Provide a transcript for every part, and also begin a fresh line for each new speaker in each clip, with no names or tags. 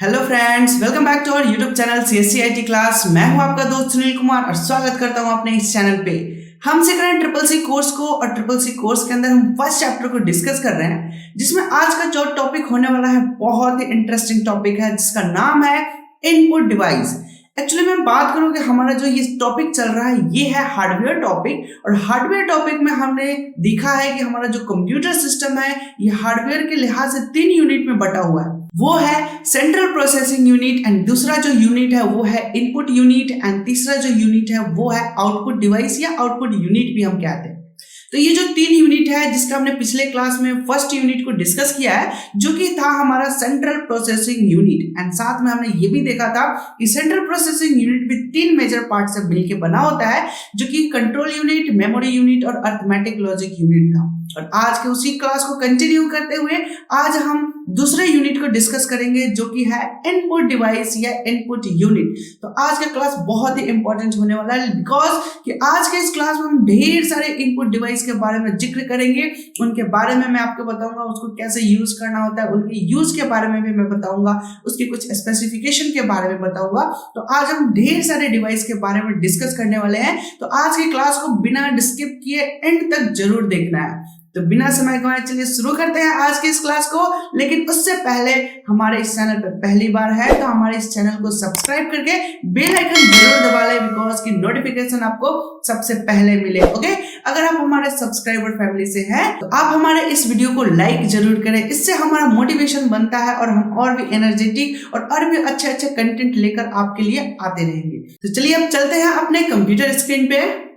Hello friends, welcome back to our YouTube channel CSC class. मैं हूं आपका दोस्त सुनील कुमार और स्वागत करता हूं अपने इस चैनल पे। हम सीख रहे हैं ट्रिपल सी कोर्स को और ट्रिपल सी कोर्स के अंदर हम फर्स्ट चैप्टर को डिस्कस कर रहे हैं, जिसमें आज का जो टॉपिक होने वाला है बहुत ही इंटरेस्टिंग टॉपिक है, जिसका नाम है इनपुट डिवाइस। एक्चुअली मैं बात करूं कि हमारा जो ये टॉपिक चल रहा है ये है हार्डवेयर टॉपिक, और हार्डवेयर टॉपिक में हमने देखा है कि हमारा जो कंप्यूटर सिस्टम है ये हार्डवेयर के लिहाज से 3 यूनिट में बटा हुआ है। वो है सेंट्रल प्रोसेसिंग यूनिट, एंड दूसरा जो यूनिट है वो है इनपुट यूनिट, एंड तीसरा जो यूनिट है वो है आउटपुट डिवाइस या आउटपुट यूनिट भी हम कहते हैं। तो ये जो 3 यूनिट है जिसका हमने पिछले क्लास में फर्स्ट यूनिट को डिस्कस किया है, जो कि था हमारा सेंट्रल प्रोसेसिंग यूनिट, एंड साथ में हमने ये भी देखा था कि सेंट्रल प्रोसेसिंग यूनिट भी 3 मेजर पार्ट से मिलकर बना होता है, जो कि कंट्रोल यूनिट, मेमोरी यूनिट और अरिथमेटिक लॉजिक यूनिट था। और आज के उसी क्लास को कंटिन्यू करते हुए आज हम दूसरे यूनिट को डिस्कस करेंगे, जो कि है इनपुट डिवाइस या इनपुट यूनिट। तो आज का क्लास बहुत ही इंपॉर्टेंट होने वाला है, बिकॉज कि आज के इस क्लास में हम ढेर सारे इनपुट डिवाइस के बारे में जिक्र करेंगे। उनके बारे में मैं आपको बताऊंगा, उसको कैसे यूज करना होता है, उनके यूज के बारे में भी मैं बताऊंगा, उसके कुछ स्पेसिफिकेशन के बारे में बताऊंगा। तो आज हम ढेर सारे डिवाइस के बारे में डिस्कस करने वाले हैं। तो आज की क्लास को बिना स्किप किए एंड तक जरूर देखना है। तो बिना समय गंवाए चलिए शुरू करते हैं आज की इस क्लास को। लेकिन उससे पहले हमारे इस चैनल पर पहली बार है तो हमारे इस चैनल को सब्सक्राइब करके बेल आइकन जरूर दबा लें, बिकॉज की नोटिफिकेशन आपको सबसे पहले मिले। ओके, अगर आप हमारे सब्सक्राइबर फैमिली से हैं तो आप हमारे इस वीडियो को लाइक जरूर करें, इससे हमारा मोटिवेशन बनता है और हम और भी एनर्जेटिक और भी अच्छे अच्छे कंटेंट लेकर आपके लिए आते रहेंगे। तो चलिए अब चलते हैं अपने कंप्यूटर स्क्रीन पे।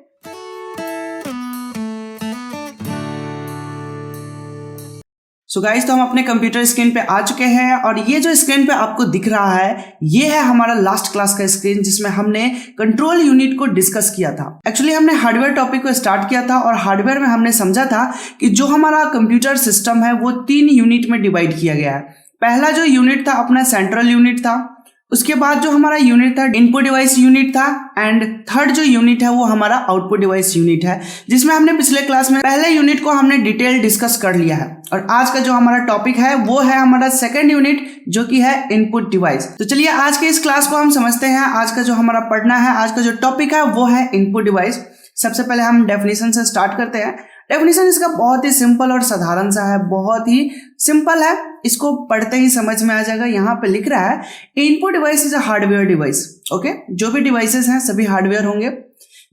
सो गाइस, तो हम अपने कंप्यूटर स्क्रीन पे आ चुके हैं, और ये जो स्क्रीन पे आपको दिख रहा है ये है हमारा लास्ट क्लास का स्क्रीन, जिसमें हमने कंट्रोल यूनिट को डिस्कस किया था। एक्चुअली हमने हार्डवेयर टॉपिक को स्टार्ट किया था, और हार्डवेयर में हमने समझा था कि जो हमारा कंप्यूटर सिस्टम है वो 3 यूनिट में डिवाइड किया गया है। पहला जो यूनिट था अपना सेंट्रल यूनिट था, उसके बाद जो हमारा यूनिट था इनपुट डिवाइस यूनिट था, एंड थर्ड जो यूनिट है वो हमारा आउटपुट डिवाइस यूनिट है, जिसमें हमने पिछले क्लास में पहले यूनिट को हमने डिटेल डिस्कस कर लिया है। और आज का जो हमारा टॉपिक है वो है हमारा सेकंड यूनिट, जो कि है इनपुट डिवाइस। तो चलिए आज के इस क्लास को हम समझते हैं। आज का जो हमारा पढ़ना है, आज का जो टॉपिक है वो है इनपुट डिवाइस। सबसे पहले हम डेफिनेशन से स्टार्ट करते हैं। डेफिनेशन इसका बहुत ही सिंपल और साधारण सा है, बहुत ही सिंपल है, इसको पढ़ते ही समझ में आ जाएगा। यहाँ पे लिख रहा है input device is a hardware device. Okay, जो भी डिवाइसेस हैं सभी हार्डवेयर होंगे,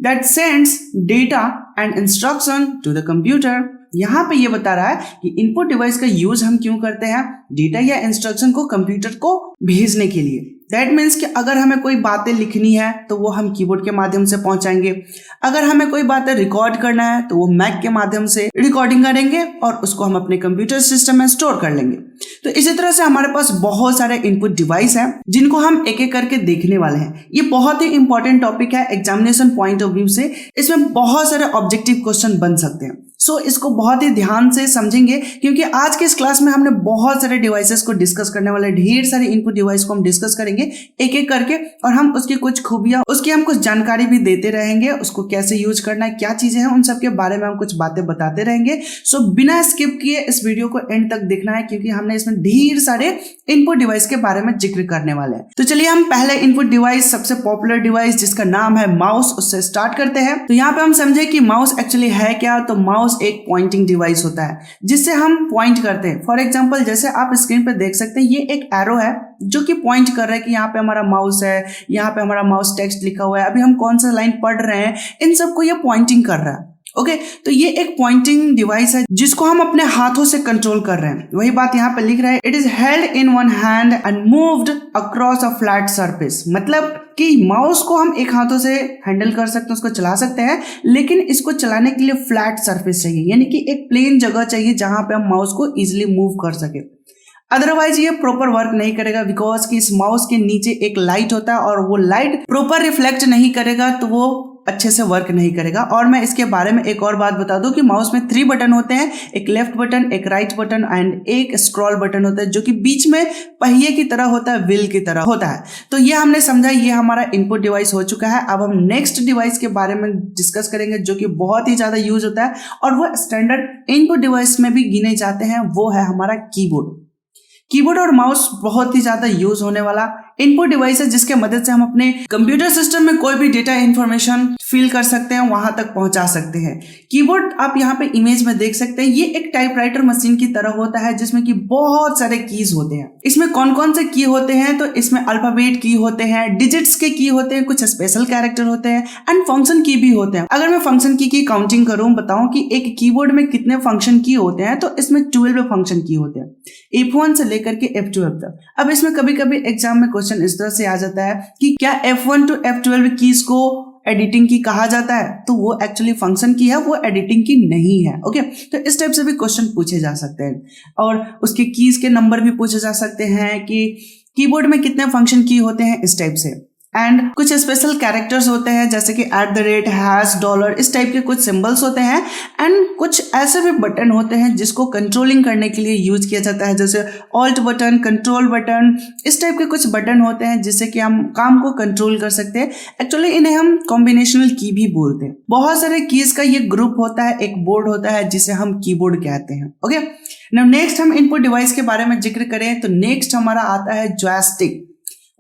that sends data and instruction to the computer. यहाँ पे ये बता रहा है कि इनपुट डिवाइस का यूज हम क्यों करते हैं, डेटा या इंस्ट्रक्शन को कंप्यूटर को भेजने के लिए। दैट मीन्स कि अगर हमें कोई बातें लिखनी है तो वो हम कीबोर्ड के माध्यम से पहुंचाएंगे, अगर हमें कोई बातें रिकॉर्ड करना है तो वो मैक के माध्यम से रिकॉर्डिंग करेंगे और उसको हम अपने कंप्यूटर सिस्टम में स्टोर कर लेंगे। तो इसी तरह से हमारे पास बहुत सारे इनपुट डिवाइस हैं जिनको हम एक एक करके देखने वाले हैं। ये बहुत ही इंपॉर्टेंट टॉपिक है एग्जामिनेशन पॉइंट ऑफ व्यू से, इसमें बहुत सारे ऑब्जेक्टिव क्वेश्चन बन सकते हैं। सो इसको बहुत ही ध्यान से समझेंगे, क्योंकि आज के इस क्लास में हमने बहुत सारे डिवाइसेस को डिस्कस करने वाले, ढेर सारे इनपुट डिवाइस को हम डिस्कस करेंगे एक एक करके, और हम उसकी कुछ खूबियां, उसकी हम कुछ जानकारी भी देते रहेंगे, उसको कैसे यूज करना है, क्या चीजें हैं, उन सब के बारे में हम कुछ बातें बताते रहेंगे। सो बिना स्किप किए इस वीडियो को एंड तक देखना है, क्योंकि हमने इसमें ढेर सारे इनपुट डिवाइस के बारे में जिक्र करने वाले हैं। तो चलिए हम पहले इनपुट डिवाइस, सबसे पॉपुलर डिवाइस जिसका नाम है माउस, उससे स्टार्ट करते हैं। तो यहाँ पे हम समझे कि माउस एक्चुअली है क्या। तो माउस एक पॉइंटिंग डिवाइस होता है जिससे हम पॉइंट करते हैं। फॉर एग्जांपल, जैसे आप स्क्रीन पर देख सकते हैं ये एक एरो है जो कि पॉइंट कर रहा है कि यहाँ पे हमारा माउस है, यहाँ पे हमारा माउस टेक्स्ट लिखा हुआ है, अभी हम कौन सा लाइन पढ़ रहे हैं, इन सबको ये पॉइंटिंग कर रहा है। ओके, तो ये एक पॉइंटिंग डिवाइस है जिसको हम अपने हाथों से कंट्रोल कर रहे हैं। वही बात यहाँ पे लिख रहा है, it is held in one hand and moved across a flat surface. मतलब कि माउस को हम एक हाथों से हैंडल कर सकते हैं, उसको चला सकते हैं, लेकिन इसको चलाने के लिए फ्लैट सरफेस चाहिए, यानी कि एक प्लेन जगह चाहिए जहां पे हम माउस को इजिली मूव कर सके। अदरवाइज ये प्रॉपर वर्क नहीं करेगा, बिकॉज कि इस माउस के नीचे एक लाइट होता है और वो लाइट प्रॉपर रिफ्लेक्ट नहीं करेगा तो वो अच्छे से वर्क नहीं करेगा। और मैं इसके बारे में एक और बात बता दूं कि माउस में 3 बटन होते हैं, एक लेफ्ट बटन, एक राइट बटन एंड एक स्क्रॉल बटन होता है, जो कि बीच में पहिए की तरह होता है, व्हील की तरह होता है। तो ये हमने समझा, ये हमारा इनपुट डिवाइस हो चुका है। अब हम नेक्स्ट डिवाइस के बारे में डिस्कस करेंगे जो कि बहुत ही ज्यादा यूज होता है और वो स्टैंडर्ड इनपुट डिवाइस में भी गिने जाते हैं, वो है हमारा कीबोर्ड। कीबोर्ड और माउस बहुत ही ज्यादा यूज होने वाला इनपुट डिवाइस है जिसके मदद से हम अपने कंप्यूटर सिस्टम में कोई भी डेटा इंफॉर्मेशन फिल कर सकते हैं, वहां तक पहुंचा सकते हैं। कीबोर्ड आप यहाँ पे इमेज में देख सकते हैं, ये एक टाइपराइटर मशीन की तरह होता है जिसमें कि बहुत सारे कीज होते हैं। इसमें कौन कौन से की होते हैं, तो इसमें अल्फाबेट की होते हैं, डिजिट्स के की होते हैं, कुछ स्पेशल कैरेक्टर होते हैं एंड फंक्शन की भी होते हैं। अगर मैं फंक्शन की काउंटिंग करूं, बताऊं कि एक कीबोर्ड में कितने फंक्शन की होते हैं, तो इसमें 12 फंक्शन की होते हैं, F1 से लेकर के F12 तक। अब इसमें कभी कभी एग्जाम में क्वेश्चन इस तरह से आ जाता है कि क्या F1 to F12 कीज को एडिटिंग की कहा जाता है, तो वो एक्चुअली फंक्शन की है, वो एडिटिंग की नहीं है। ओके, तो इस टाइप से भी क्वेश्चन पूछे जा सकते हैं और उसके कीज के नंबर भी पूछे जा सकते हैं कि कीबोर्ड में कितने फंक्शन की होते हैं, इस टाइप से। एंड कुछ स्पेशल कैरेक्टर्स होते हैं जैसे कि @ हैश डॉलर, इस टाइप के कुछ सिंबल्स होते हैं एंड कुछ ऐसे भी बटन होते हैं जिसको कंट्रोलिंग करने के लिए यूज किया जाता है, जैसे ऑल्ट बटन, कंट्रोल बटन, इस टाइप के कुछ बटन होते हैं जिससे कि हम काम को कंट्रोल कर सकते हैं। एक्चुअली इन्हें हम कॉम्बिनेशनल की भी बोलते हैं। बहुत सारे कीज का ये ग्रुप होता है, एक बोर्ड होता है जिसे हम कीबोर्ड कहते हैं। ओके, नाउ नेक्स्ट हम इनपुट डिवाइस के बारे में जिक्र करें तो नेक्स्ट हमारा आता है joystick.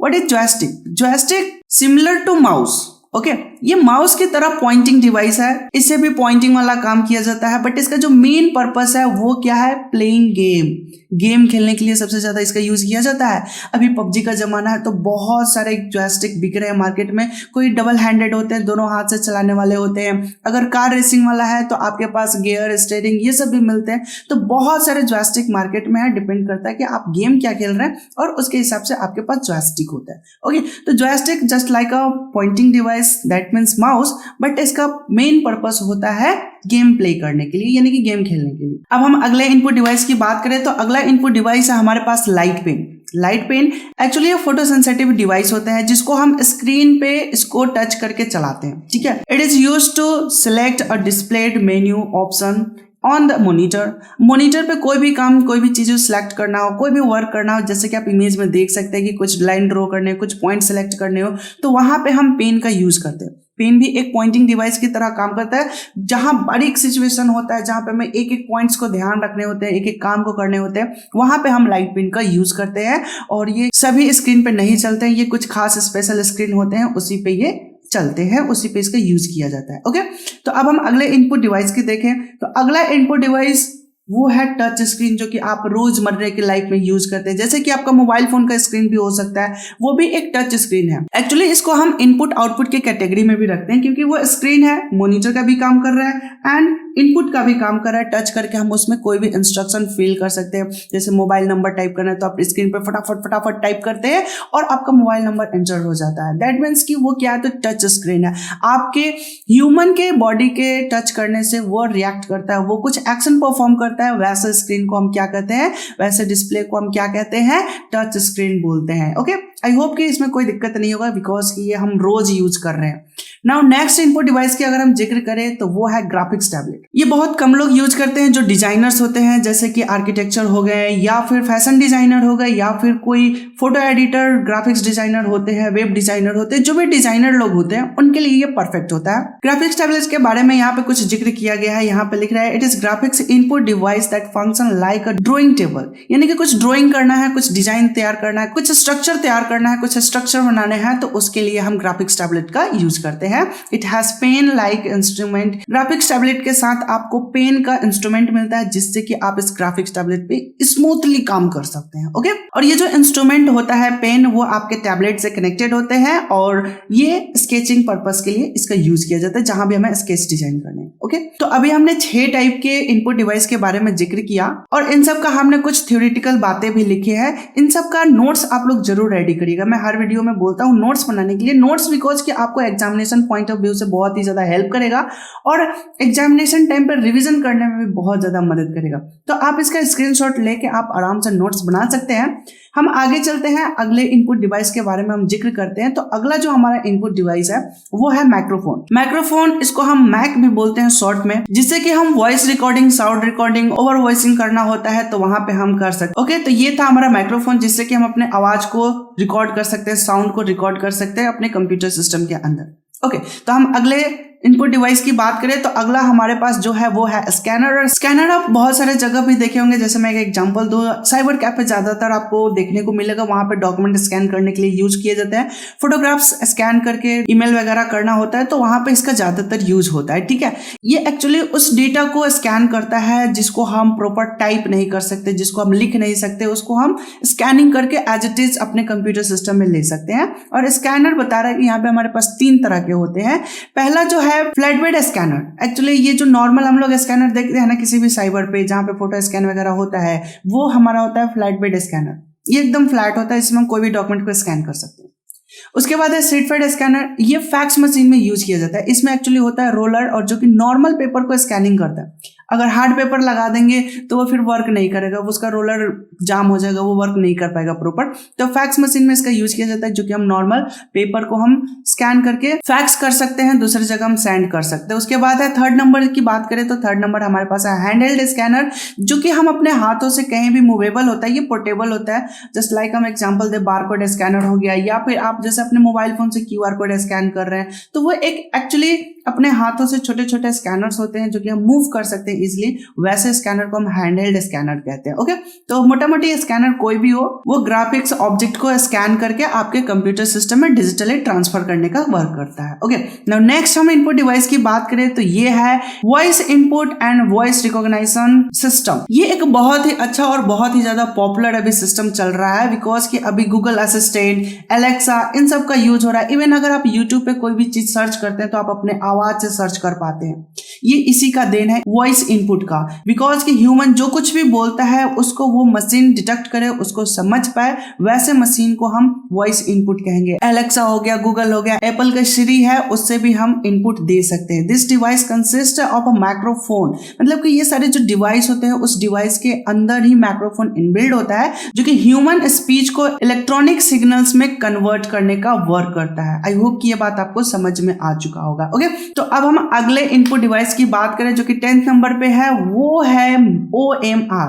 What is joystick? Joystick similar to mouse. Okay, ये माउस की तरह पॉइंटिंग डिवाइस है, इससे भी पॉइंटिंग वाला काम किया जाता है, बट इसका जो मेन पर्पस है वो क्या है, प्लेइंग गेम खेलने के लिए सबसे ज्यादा इसका यूज किया जाता है। अभी पबजी का जमाना है तो बहुत सारे जॉयस्टिक बिक रहे हैं मार्केट में। कोई डबल हैंडेड होते हैं, दोनों हाथ से चलाने वाले होते हैं। अगर कार रेसिंग वाला है तो आपके पास गियर, स्टीयरिंग, ये सब भी मिलते हैं। तो बहुत सारे जॉयस्टिक मार्केट में है, डिपेंड करता है कि आप गेम क्या खेल रहे हैं और उसके हिसाब से आपके पास जॉयस्टिक होता है। ओके, तो joystick just like a pointing device, that means mouse, but इसका मेन पर्पस होता है गेम प्ले करने के लिए, यानी कि गेम खेलने के लिए। अब हम अगले इनपुट डिवाइस की बात करें तो अगला इनपुट डिवाइस है हमारे पास light pen. Light pen actually ये फोटो सेंसिटिव डिवाइस होता है जिसको हम स्क्रीन पे इसको टच करके चलाते हैं। ठीक है, it is used to select a displayed menu option on the monitor पे कोई भी काम, कोई भी चीज़ सिलेक्ट करना हो, कोई भी वर्क करना हो, जैसे कि आप इमेज में देख सकते हैं कि कुछ लाइन ड्रॉ करने हो, कुछ पॉइंट सेलेक्ट करने हो, तो वहां पे हम पेन का यूज करते हैं। पेन भी एक पॉइंटिंग डिवाइस की तरह काम करता है, जहां बारीक सिचुएशन होता है, जहां पे हमें एक एक पॉइंट्स को ध्यान रखने होते हैं, एक एक काम को करने होते हैं, वहां पे हम लाइट पेन का यूज करते हैं। और ये सभी स्क्रीन पे नहीं चलते हैं, ये कुछ खास स्पेशल स्क्रीन होते हैं, उसी पे ये चलते हैं, उसी पे इसका यूज किया जाता है। ओके, तो अब हम अगले इनपुट डिवाइस की देखें तो अगला इनपुट डिवाइस वो है टच स्क्रीन, जो कि आप रोजमर्रा की लाइफ में यूज करते हैं। जैसे कि आपका मोबाइल फोन का स्क्रीन भी हो सकता है, वो भी एक टच स्क्रीन है। एक्चुअली इसको हम इनपुट आउटपुट के कैटेगरी में भी रखते हैं, क्योंकि वो स्क्रीन है, मॉनिटर का भी काम कर रहा है एंड इनपुट का भी काम कर रहा है। टच करके हम उसमें कोई भी इंस्ट्रक्शन फिल कर सकते हैं। जैसे मोबाइल नंबर टाइप करना है तो आप स्क्रीन पर फटाफट टाइप करते हैं और आपका मोबाइल नंबर एंटर हो जाता है। दैट मीन्स कि वो क्या है, तो टच स्क्रीन है। आपके ह्यूमन के बॉडी के टच करने से वो रिएक्ट करता है, वो कुछ एक्शन परफॉर्म करता है। वैसे स्क्रीन को हम क्या कहते हैं, वैसे डिस्प्ले को हम क्या कहते हैं, टच स्क्रीन बोलते हैं। ओके, आई होप कि इसमें कोई दिक्कत नहीं होगा, बिकॉज ये हम रोज यूज कर रहे हैं। नाउ नेक्स्ट इनपुट डिवाइस की अगर हम जिक्र करें तो वो है ग्राफिक्स टैबलेट। ये बहुत कम लोग यूज करते हैं, जो डिजाइनर्स होते हैं, जैसे कि आर्किटेक्चर हो गए या फिर फैशन डिजाइनर हो गए या फिर कोई फोटो एडिटर, ग्राफिक्स डिजाइनर होते हैं, वेब डिजाइनर होते हैं, जो भी डिजाइनर लोग होते हैं उनके लिए ये परफेक्ट होता है। ग्राफिक्स टैबलेट्स के बारे में यहाँ पे कुछ जिक्र किया गया है। यहाँ पे लिख रहा है it is graphics input device that function like a drawing table, यानी कि कुछ ड्रॉइंग करना है, कुछ डिजाइन तैयार करना है, कुछ स्ट्रक्चर तैयार करना है, कुछ स्ट्रक्चर बनाने हैं, तो उसके लिए हम ग्राफिक्स टैबलेट का यूज करते हैं। It has pen like instrument. Graphics tablet के साथ आपको पेन का इंस्ट्रूमेंट मिलता है, जिससे कि आप इस ग्राफिक्स टैबलेट पे स्मूथली काम कर सकते हैं। ओके, और ये जो इंस्ट्रूमेंट होता है पेन, वो आपके टैबलेट से कनेक्टेड होते हैं और ये स्केचिंग पर्पस के लिए इसका यूज किया जाता है, जहां भी हमें स्केच डिजाइन करने हैं। ओके, तो अभी हमने 6 टाइप के इनपुट डिवाइस के बारे में जिक्र किया और इन सब का हमने कुछ थ्योरेटिकल बातें भी लिखी है। इन सब का नोट्स आप लोग जरूर रेडी करिएगा। मैं हर वीडियो में बोलता हूँ नोट्स बनाने के लिए, नोट्स बिकॉज कि आपको एग्जामिनेशन पॉइंट ऑफ व्यू से बहुत ही ज्यादा हेल्प करेगा और एग्जामिनेशन टाइम पर रिवीजन करने में भी बहुत ज्यादा मदद करेगा। तो आप इसका स्क्रीनशॉट लेके आप आराम से नोट्स बना सकते हैं। हम आगे चलते हैं, अगले इनपुट डिवाइस के बारे में हम जिक्र करते हैं। तो अगला जो हमारा इनपुट डिवाइस है वो है माइक्रोफोन। माइक्रोफोन, इसको हम मैक भी बोलते हैं शॉर्ट में, जिससे कि हम voice recording, sound recording, over voicing करना होता है तो वहां पे हम कर सकते। ओके, तो ये था हमारा माइक्रोफोन, जिससे कि हम अपने आवाज को रिकॉर्ड कर सकते हैं, साउंड को रिकॉर्ड कर सकते हैं अपने कंप्यूटर सिस्टम के अंदर। ओके, तो हम अगले इनपुट डिवाइस की बात करें तो अगला हमारे पास जो है वो है स्कैनर। और स्कैनर आप बहुत सारे जगह भी देखे होंगे, जैसे मैं एक एग्जांपल दूं, साइबर कैफे ज्यादातर आपको देखने को मिलेगा, वहां पे डॉक्यूमेंट स्कैन करने के लिए यूज किए जाते हैं। फोटोग्राफ्स स्कैन करके ईमेल वगैरह करना होता है तो वहां पे इसका ज्यादातर यूज होता है। ठीक है, ये एक्चुअली उस डेटा को स्कैन करता है जिसको हम प्रॉपर टाइप नहीं कर सकते, जिसको हम लिख नहीं सकते, उसको हम स्कैनिंग करके एज इट इज अपने कंप्यूटर सिस्टम में ले सकते हैं। और स्कैनर बता रहा है कि यहाँ पे हमारे पास 3 तरह के होते हैं। पहला जो है फ्लैट बेड स्कैनर। एक्चुअली ये जो नॉर्मल हम लोग स्कैनर देखते हैं ना किसी भी साइबर पे जहाँ पे फोटो स्कैन वगैरह होता है, वो हमारा होता है फ्लैट बेड स्कैनर। ये एकदम फ्लैट होता है, इसमें हम कोई भी डॉक्यूमेंट को स्कैन कर सकते हैं। उसके बाद है स्ट्रेट फॉरवर्ड स्कैनर। ये फैक्स मशीन में यूज किया जाता है। इसमें एक्चुअली होता है रोलर, और जो कि नॉर्मल पेपर को स्कैनिंग करता है। अगर हार्ड पेपर लगा देंगे तो वो फिर वर्क नहीं करेगा, उसका रोलर जाम हो जाएगा, वो वर्क नहीं कर पाएगा प्रॉपर। तो फैक्स मशीन में इसका यूज किया जाता है, जो कि हम नॉर्मल पेपर को हम स्कैन करके फैक्स कर सकते हैं, दूसरी जगह हम सेंड कर सकते हैं। उसके बाद है थर्ड नंबर की बात करें तो थर्ड नंबर हमारे पास है हैंडहेल्ड स्कैनर, जो कि हम अपने हाथों से कहीं भी मूवेबल होता है, ये पोर्टेबल होता है। जस्ट लाइक हम एग्जांपल दे, बारकोड स्कैनर हो गया, या फिर आप जैसे अपने मोबाइल फोन से QR कोड स्कैन कर रहे हैं, तो वो एक एक्चुअली अपने हाथों से छोटे छोटे स्कैनर्स होते हैं जो कि हम मूव कर सकते हैं इजिली। वैसे स्कैनर को हम हैंडहेल्ड स्कैनर कहते हैं। ओके, तो मोटा मोटी स्कैनर कोई भी हो, वो ग्राफिक्स ऑब्जेक्ट को स्कैन करके आपके कंप्यूटर सिस्टम में डिजिटली ट्रांसफर करने का वर्क करता है। ओके, नाउ नेक्स्ट हम इनपुट डिवाइस की बात करें तो ये है voice input and voice recognition system. ये एक बहुत ही अच्छा और बहुत ही ज्यादा पॉपुलर अभी सिस्टम चल रहा है, बिकॉज कि अभी गूगल असिस्टेंट, एलेक्सा, इन सब का यूज हो रहा है। इवन अगर आप यूट्यूब पे कोई भी चीज सर्च करते हैं तो आप अपने आवाज से सर्च कर पाते हैं। ये इसी का देन है वॉइस इनपुट का, बिकॉज कि ह्यूमन जो कुछ भी बोलता है उसको वो मशीन डिटेक्ट करे, उसको समझ पाए, वैसे मशीन को हम वॉइस इनपुट कहेंगे। एलेक्सा हो गया, गूगल हो गया, एप्पल का सिरी है, उससे भी हम इनपुट दे सकते हैं। This device consist of a microphone, मतलब कि ये सारे जो डिवाइस होते हैं उस डिवाइस के अंदर ही माइक्रोफोन इनबिल्ड होता है, जो कि ह्यूमन स्पीच को इलेक्ट्रॉनिक सिग्नल्स में कन्वर्ट करने का वर्क करता है। आई होप कि ये बात आपको समझ में आ चुका होगा। ओके, तो अब हम अगले इनपुट डिवाइस की बात करें जो कि 10th नंबर पे है, वो है OMR।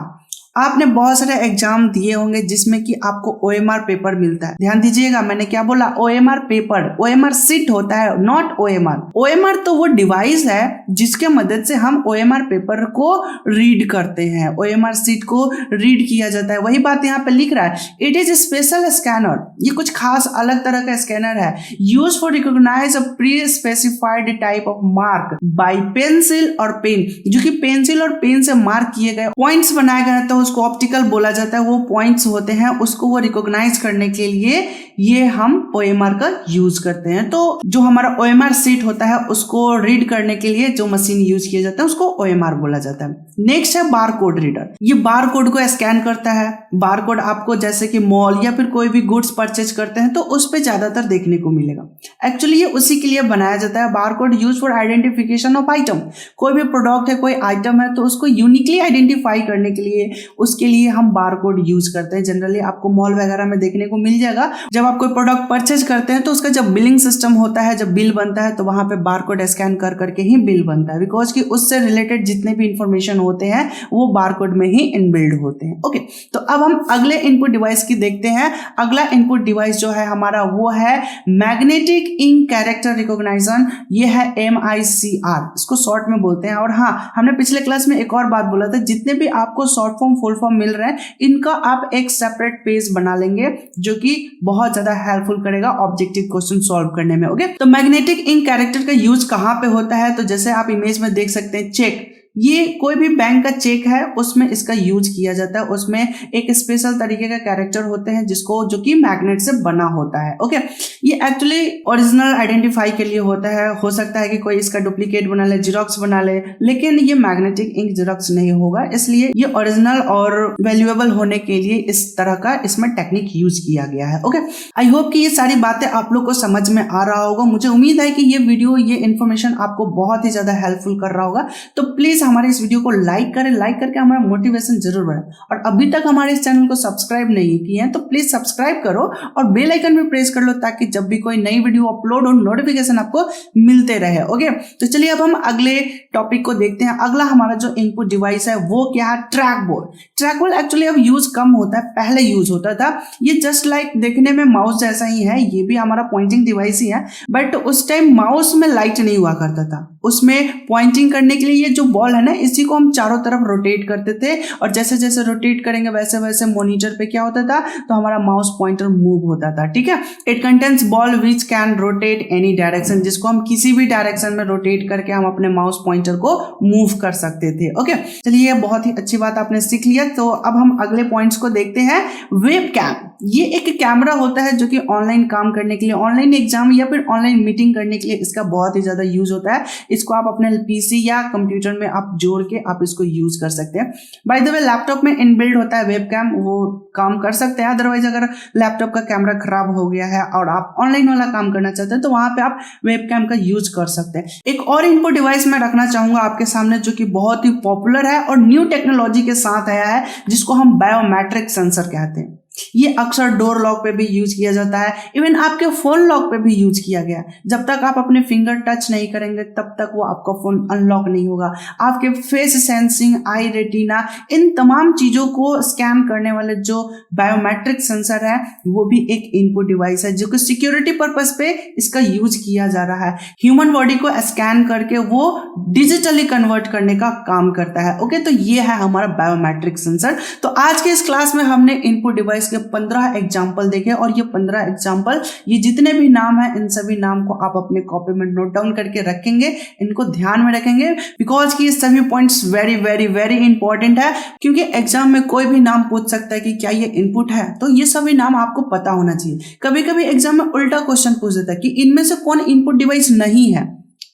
आपने बहुत सारे एग्जाम दिए होंगे जिसमें कि आपको OMR पेपर मिलता है। ध्यान दीजिएगा, मैंने क्या बोला, OMR पेपर, OMR सीट होता है, नॉट OMR। OMR तो वो डिवाइस है जिसके मदद से हम OMR पेपर को रीड करते हैं, OMR सीट को रीड किया जाता है। वही बात यहाँ पे लिख रहा है, इट इज स्पेशल स्कैनर। ये कुछ खास अलग तरह का स्कैनर है, use for recognize a pre specified type of mark by pencil और पेन, जो कि पेंसिल और पेन से मार्क किए गए पॉइंट्स बनाए गए तो उसको ऑप्टिकल बोला जाता है। वो पॉइंट्स होते हैं, उसको वो रिकॉग्नाइज करने के लिए ये हम OMR का यूज करते हैं। तो जो हमारा OMR सीट होता है उसको रीड करने के लिए जो मशीन यूज किया जाता है उसको OMR बोला जाता है। नेक्स्ट है बारकोड रीडर। ये बारकोड को स्कैन करता है। बारकोड आपको जैसे कि मॉल या फिर कोई भी गुड्स परचेज करते हैं तो उस पे ज्यादातर देखने को मिलेगा। एक्चुअली ये उसी के लिए बनाया जाता है। Barcode use for identification of item. कोई भी प्रोडक्ट है, कोई आइटम है, तो उसको यूनिकली आइडेंटिफाई करने के लिए, उसके लिए हम बारकोड यूज करते हैं। जनरली आपको मॉल वगैरह में देखने को मिल जाएगा। जब आप कोई प्रोडक्ट परचेज करते हैं तो उसका जब बिलिंग सिस्टम होता है, जब बिल बनता है, तो वहां पे बारकोड स्कैन कर करके ही बिल बनता है, बिकॉज कि उससे रिलेटेड जितने भी इंफॉर्मेशन होते हैं वो बारकोड में ही इनबिल्ड होते हैं। ओके, तो अब हम अगले इनपुट डिवाइस की देखते हैं। अगला इनपुट डिवाइस जो है हमारा वो है मैग्नेटिक इंक कैरेक्टर रिकॉग्निशन। ये है MICR, इसको शॉर्ट में बोलते हैं। और हाँ, हमने पिछले क्लास में एक और बात बोला था, जितने भी आपको शॉर्ट फॉर्म फुल फॉर्म मिल रहे हैं इनका आप एक सेपरेट पेज बना लेंगे, जो कि बहुत ज्यादा हेल्पफुल करेगा ऑब्जेक्टिव क्वेश्चन सॉल्व करने में। ओके, तो मैग्नेटिक इंक कैरेक्टर का यूज कहां पे होता है, तो जैसे आप इमेज में देख सकते हैं, चेक, ये कोई भी बैंक का चेक है उसमें इसका यूज किया जाता है। उसमें एक स्पेशल तरीके का कैरेक्टर होते हैं जिसको, जो कि मैग्नेट से बना होता है। ओके, ये एक्चुअली ओरिजिनल आइडेंटिफाई के लिए होता है। हो सकता है कि कोई इसका डुप्लीकेट बना ले, जिरोक्स बना ले, लेकिन ये मैग्नेटिक इंक जिरोक्स नहीं होगा, इसलिए ये ओरिजिनल और वैल्यूएबल होने के लिए इस तरह का इसमें टेक्निक यूज किया गया है। ओके, आई होप कि ये सारी बातें आप लोग को समझ में आ रहा होगा। मुझे उम्मीद है कि ये वीडियो, ये इन्फॉर्मेशन आपको बहुत ही ज्यादा हेल्पफुल कर रहा होगा। तो प्लीज प्लीज हमारे इस वीडियो को लाइक करें, लाइक करके हमारा मोटिवेशन जरूर बढ़े। और अभी तक हमारे इस चैनल को सब्सक्राइब नहीं किए हैं तो प्लीज सब्सक्राइब करो और बेल आइकन भी प्रेस कर लो ताकि जब भी कोई नई वीडियो अपलोड हो नोटिफिकेशन आपको मिलते रहे। ओके, तो चलिए अब हम अगले टॉपिक को देखते हैं। अगला हमारा जो इनपुट डिवाइस है वो क्या है, track board. Track board actually अब यूज कम होता है, पहले यूज होता था। ये जस्ट लाइक देखने में माउस जैसा ही है, ये भी हमारा पॉइंटिंग डिवाइस ही है, बट उस टाइम माउस में लाइट नहीं हुआ करता था। उसमें पॉइंटिंग करने के लिए ये जो बॉल है ना, इसी को हम चारों तरफ रोटेट करते थे और जैसे जैसे रोटेट करेंगे वैसे वैसे मॉनिटर पे क्या होता था, तो हमारा माउस पॉइंटर मूव होता था। ठीक है, it contains ball which can rotate any direction, जिसको हम किसी भी डायरेक्शन में रोटेट करके हम अपने माउस पॉइंटर को मूव कर सकते थे। ओके, चलिए बहुत ही अच्छी बात आपने सीख लिया। तो अब हम अगले पॉइंट्स को देखते हैं। वेब कैम, ये एक कैमरा होता है जो कि ऑनलाइन काम करने के लिए, ऑनलाइन एग्जाम या फिर ऑनलाइन मीटिंग करने के लिए इसका बहुत ही ज्यादा यूज होता है। इसको आप अपने पीसी या कंप्यूटर में आप जोड़ के आप इसको यूज कर सकते हैं। बाय द वे लैपटॉप में इनबिल्ड होता है वेब कैम, वो काम कर सकते हैं। अदरवाइज अगर लैपटॉप का कैमरा खराब हो गया है और आप ऑनलाइन वाला काम करना चाहते हैं तो वहां पे आप वेब कैम का यूज कर सकते हैं। एक और इनपुट डिवाइस मैं रखना चाहूंगा आपके सामने जो कि बहुत ही पॉपुलर है और न्यू टेक्नोलॉजी के साथ आया है, जिसको हम बायोमेट्रिक सेंसर कहते हैं। ये अक्सर डोर लॉक पे भी यूज किया जाता है, इवन आपके फोन लॉक पे भी यूज किया गया। जब तक आप अपने फिंगर टच नहीं करेंगे तब तक वो आपका फोन अनलॉक नहीं होगा। आपके फेस सेंसिंग, आई रेटिना, इन तमाम चीजों को स्कैन करने वाले जो बायोमेट्रिक सेंसर है वो भी एक इनपुट डिवाइस है जो कि सिक्योरिटी पर्पस पे इसका यूज किया जा रहा है। ह्यूमन बॉडी को स्कैन करके वो डिजिटली कन्वर्ट करने का काम करता है। ओके, तो ये है हमारा बायोमेट्रिक सेंसर। तो आज के इस क्लास में हमने इनपुट डिवाइस के 15 एग्जाम्पल देखे और ये 15 एग्जाम्पल, ये जितने भी नाम है इन सभी नाम को आप अपने कॉपी में नोट डाउन करके रखेंगे, इनको ध्यान में रखेंगे बिकॉज कि ये सभी points very very very important है। क्योंकि एग्जाम में कोई भी नाम पूछ सकता है कि क्या ये इनपुट है, तो ये सभी नाम आपको पता होना चाहिए। कभी कभी एग्जाम में उल्टा क्वेश्चन पूछ देता है कि इनमें से कौन इनपुट डिवाइस नहीं है,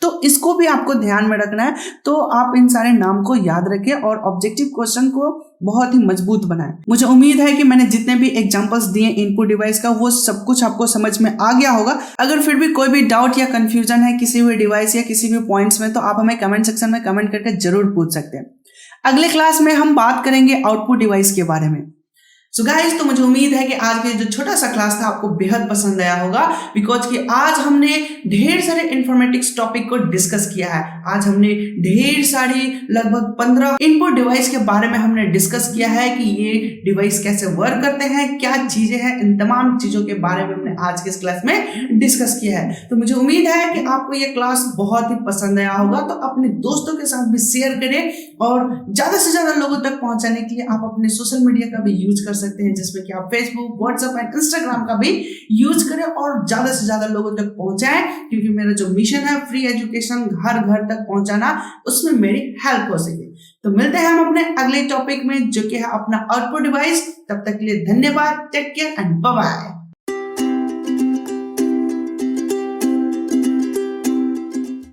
तो इसको भी आपको ध्यान में रखना है। तो आप इन सारे नाम को याद रखें और ऑब्जेक्टिव क्वेश्चन को बहुत ही मजबूत बनाएं। मुझे उम्मीद है कि मैंने जितने भी एग्जांपल्स दिए इनपुट डिवाइस का वो सब कुछ आपको समझ में आ गया होगा। अगर फिर भी कोई भी डाउट या कंफ्यूजन है किसी भी डिवाइस या किसी भी पॉइंट्स में तो आप हमें कमेंट सेक्शन में कमेंट करके जरूर पूछ सकते हैं। अगले क्लास में हम बात करेंगे आउटपुट डिवाइस के बारे में। सो गाइस, तो मुझे उम्मीद है कि आज का जो छोटा सा क्लास था आपको बेहद पसंद आया होगा बिकॉज कि आज हमने ढेर सारे इंफॉर्मेटिक्स टॉपिक को डिस्कस किया है। आज हमने ढेर सारी लगभग 15 इनपुट डिवाइस के बारे में हमने डिस्कस किया है कि ये डिवाइस कैसे वर्क करते हैं, क्या चीजें हैं, इन तमाम चीजों के बारे में हमने आज के इस क्लास में डिस्कस किया है। तो मुझे उम्मीद है कि आपको ये क्लास बहुत ही पसंद आया होगा। तो अपने दोस्तों के साथ भी शेयर करें और ज्यादा से ज्यादा लोगों तक पहुंचाने के लिए आप अपने सोशल मीडिया का भी यूज कर सकते हैं, जिसमें कि आप फेसबुक, व्हाट्सएप एंड इंस्टाग्राम का भी यूज करें और ज्यादा से ज्यादा लोगों तक पहुंचाएं। क्योंकि मेरा जो मिशन है फ्री एजुकेशन घर घर तक पहुंचाना, उसमें मेरी हेल्प हो सके। तो मिलते हैं हम अपने अगले टॉपिक में जो कि है अपना आउटपुट डिवाइस। तब तक के लिए धन्यवाद, take care and bye bye.